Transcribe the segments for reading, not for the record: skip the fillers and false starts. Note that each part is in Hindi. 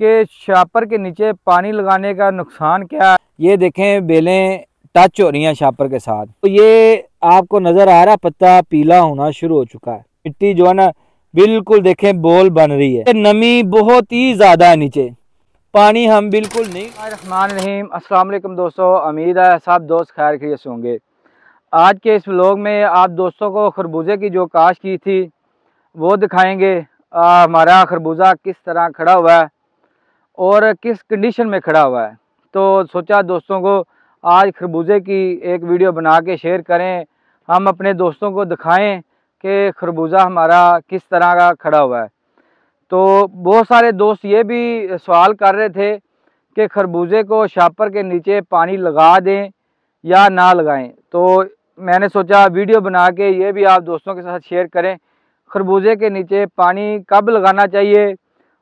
कि शापर के नीचे पानी लगाने का नुकसान क्या है। ये देखें बेलें टच हो रही हैं शापर के साथ, तो ये आपको नज़र आ रहा है पत्ता पीला होना शुरू हो चुका है। मिट्टी जो है ना बिल्कुल देखें बोल बन रही है, नमी बहुत ही ज़्यादा है, नीचे पानी हम बिल्कुल नहीं। रहमान रहीम, अस्सलाम वालेकुम दोस्तों, उम्मीद है सब दोस्त खैर खैरियत से होंगे। आज के इस व्लॉग में आप दोस्तों को खरबूजे की जो काश्त की थी वो दिखाएंगे। हमारा खरबूजा किस तरह खड़ा हुआ है और किस कंडीशन में खड़ा हुआ है। तो सोचा दोस्तों को आज खरबूजे की एक वीडियो बना के शेयर करें, हम अपने दोस्तों को दिखाएं कि खरबूजा हमारा किस तरह का खड़ा हुआ है। तो बहुत सारे दोस्त ये भी सवाल कर रहे थे कि खरबूजे को शापर के नीचे पानी लगा दें या ना लगाएं। तो मैंने सोचा वीडियो बना के ये भी आप दोस्तों के साथ शेयर करें, खरबूजे के नीचे पानी कब लगाना चाहिए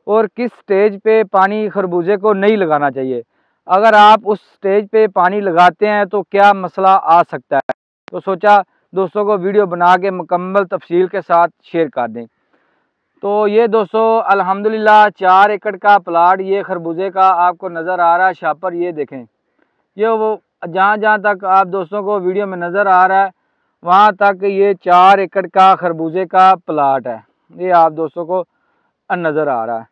और किस स्टेज पे पानी खरबूजे को नहीं लगाना चाहिए। अगर आप उस स्टेज पे पानी लगाते हैं तो क्या मसला आ सकता है। तो सोचा दोस्तों को वीडियो बना के मुकम्मल तफसील के साथ शेयर कर दें। तो ये दोस्तों अल्हम्दुलिल्लाह 4 एकड़ का प्लाट ये खरबूजे का आपको नज़र आ रहा है शापर। ये देखें, ये वो जहाँ जहाँ तक आप दोस्तों को वीडियो में नज़र आ रहा है वहाँ तक ये 4 एकड़ का खरबूजे का प्लाट है। ये आप दोस्तों को नज़र आ रहा है।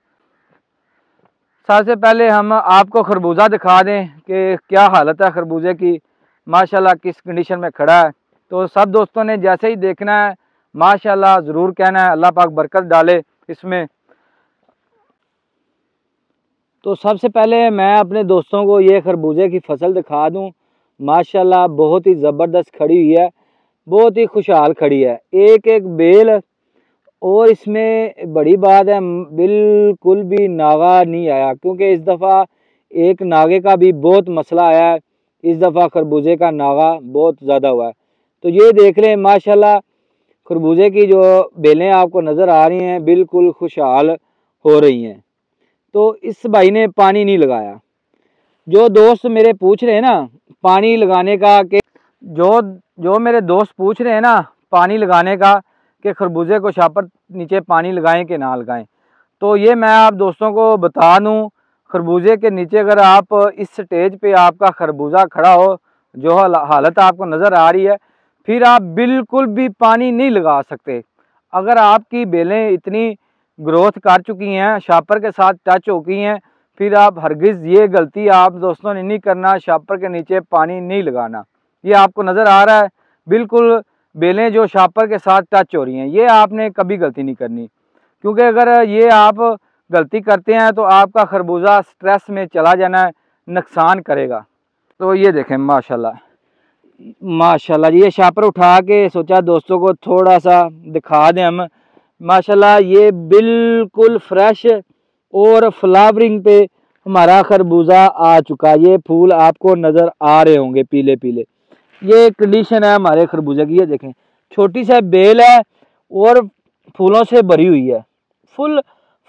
सबसे पहले हम आपको खरबूजा दिखा दें कि क्या हालत है खरबूजे की, माशाल्लाह किस कंडीशन में खड़ा है। तो सब दोस्तों ने जैसे ही देखना है माशाल्लाह ज़रूर कहना है, अल्लाह पाक बरकत डाले इसमें। तो सबसे पहले मैं अपने दोस्तों को ये खरबूजे की फसल दिखा दूं। माशाल्लाह बहुत ही ज़बरदस्त खड़ी हुई है, बहुत ही खुशहाल खड़ी है, एक एक बेल। और इसमें बड़ी बात है बिल्कुल भी नागा नहीं आया, क्योंकि इस दफ़ा एक नागे का भी बहुत मसला आया है। इस दफ़ा खरबूजे का नागा बहुत ज़्यादा हुआ है। तो ये देख लें माशाल्लाह खरबूजे की जो बेलें आपको नज़र आ रही हैं बिल्कुल खुशहाल हो रही हैं। तो इस भाई ने पानी नहीं लगाया। जो दोस्त मेरे पूछ रहे हैं ना पानी लगाने का, कि जो मेरे दोस्त पूछ रहे हैं ना पानी लगाने का कि खरबूजे को शापर नीचे पानी लगाएं कि ना लगाएं, तो ये मैं आप दोस्तों को बता दूं, खरबूजे के नीचे अगर आप इस स्टेज पे आपका खरबूजा खड़ा हो, जो हालत आपको नज़र आ रही है, फिर आप बिल्कुल भी पानी नहीं लगा सकते। अगर आपकी बेलें इतनी ग्रोथ कर चुकी हैं, शापर के साथ टच हो गई हैं, फिर आप हरगिज़ ये गलती आप दोस्तों ने नहीं करना, शापर के नीचे पानी नहीं लगाना। ये आपको नज़र आ रहा है बिल्कुल बेलें जो शापर के साथ टच हो रही हैं, ये आपने कभी गलती नहीं करनी, क्योंकि अगर ये आप गलती करते हैं तो आपका खरबूजा स्ट्रेस में चला जाना है, नुकसान करेगा। तो ये देखें माशाल्लाह माशाल्लाह, ये शापर उठा के सोचा दोस्तों को थोड़ा सा दिखा दें हम। माशाल्लाह ये बिल्कुल फ्रेश और फ्लावरिंग पे हमारा खरबूजा आ चुका। ये फूल आपको नज़र आ रहे होंगे पीले पीले। ये कंडीशन है हमारे खरबूजे की। ये देखें छोटी सी बेल है और फूलों से भरी हुई है, फुल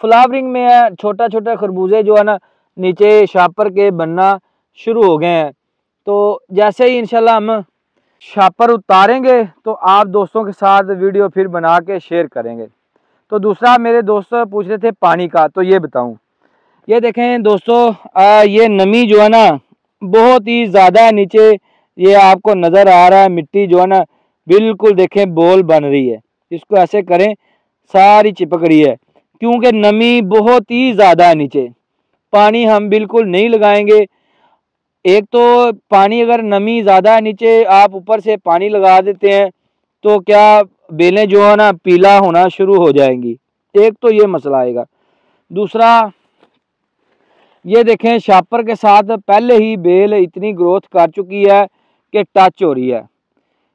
फ्लावरिंग में है। छोटा छोटा खरबूजे जो है ना नीचे शापर के बनना शुरू हो गए हैं। तो जैसे ही इंशाल्लाह हम शापर उतारेंगे तो आप दोस्तों के साथ वीडियो फिर बना के शेयर करेंगे। तो दूसरा मेरे दोस्त पूछ रहे थे पानी का, तो ये बताऊं। ये देखें दोस्तों ये नमी जो है ना बहुत ही ज़्यादा है नीचे, ये आपको नज़र आ रहा है। मिट्टी जो है ना बिल्कुल देखें बोल बन रही है, इसको ऐसे करें सारी चिपक रही है, क्योंकि नमी बहुत ही ज़्यादा है नीचे। पानी हम बिल्कुल नहीं लगाएंगे। एक तो पानी अगर नमी ज़्यादा है नीचे, आप ऊपर से पानी लगा देते हैं तो क्या बेलें जो है ना पीला होना शुरू हो जाएंगी। एक तो ये मसला आएगा। दूसरा ये देखें शापर के साथ पहले ही बेल इतनी ग्रोथ कर चुकी है कि टच हो रही है।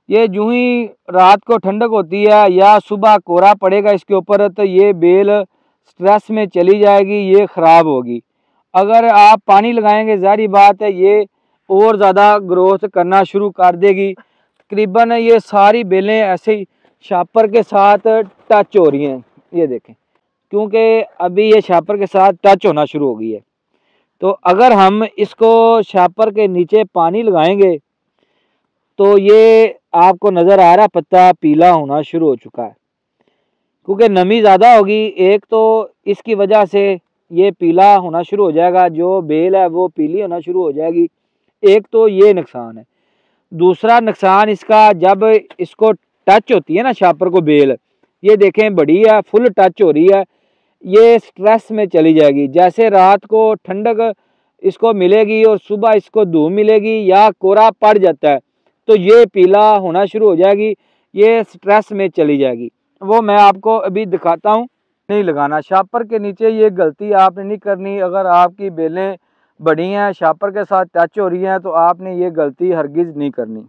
ये यूं ही रात को ठंडक होती है या सुबह कोहरा पड़ेगा इसके ऊपर, तो ये बेल स्ट्रेस में चली जाएगी, ये ख़राब होगी। अगर आप पानी लगाएंगे ज़ाहिर बात है ये और ज़्यादा ग्रोथ करना शुरू कर देगी। तकरीबन ये सारी बेलें ऐसे ही शापर के साथ टच हो रही हैं। ये देखें क्योंकि अभी ये शापर के साथ टच होना शुरू हो गई है। तो अगर हम इसको शापर के नीचे पानी लगाएंगे तो ये आपको नज़र आ रहा है पत्ता पीला होना शुरू हो चुका है, क्योंकि नमी ज़्यादा होगी। एक तो इसकी वजह से ये पीला होना शुरू हो जाएगा, जो बेल है वो पीली होना शुरू हो जाएगी। एक तो ये नुकसान है। दूसरा नुकसान इसका, जब इसको टच होती है ना शापर को बेल, ये देखें बड़ी है, फुल टच हो रही है, ये स्ट्रेस में चली जाएगी। जैसे रात को ठंडक इसको मिलेगी और सुबह इसको धूप मिलेगी या कोहरा पड़ जाता है तो ये पीला होना शुरू हो जाएगी, ये स्ट्रेस में चली जाएगी। वो मैं आपको अभी दिखाता हूँ। नहीं लगाना शापर के नीचे, ये गलती आपने नहीं करनी। अगर आपकी बेलें बड़ी हैं, शापर के साथ टच हो रही हैं, तो आपने ये गलती हरगिज़ नहीं करनी।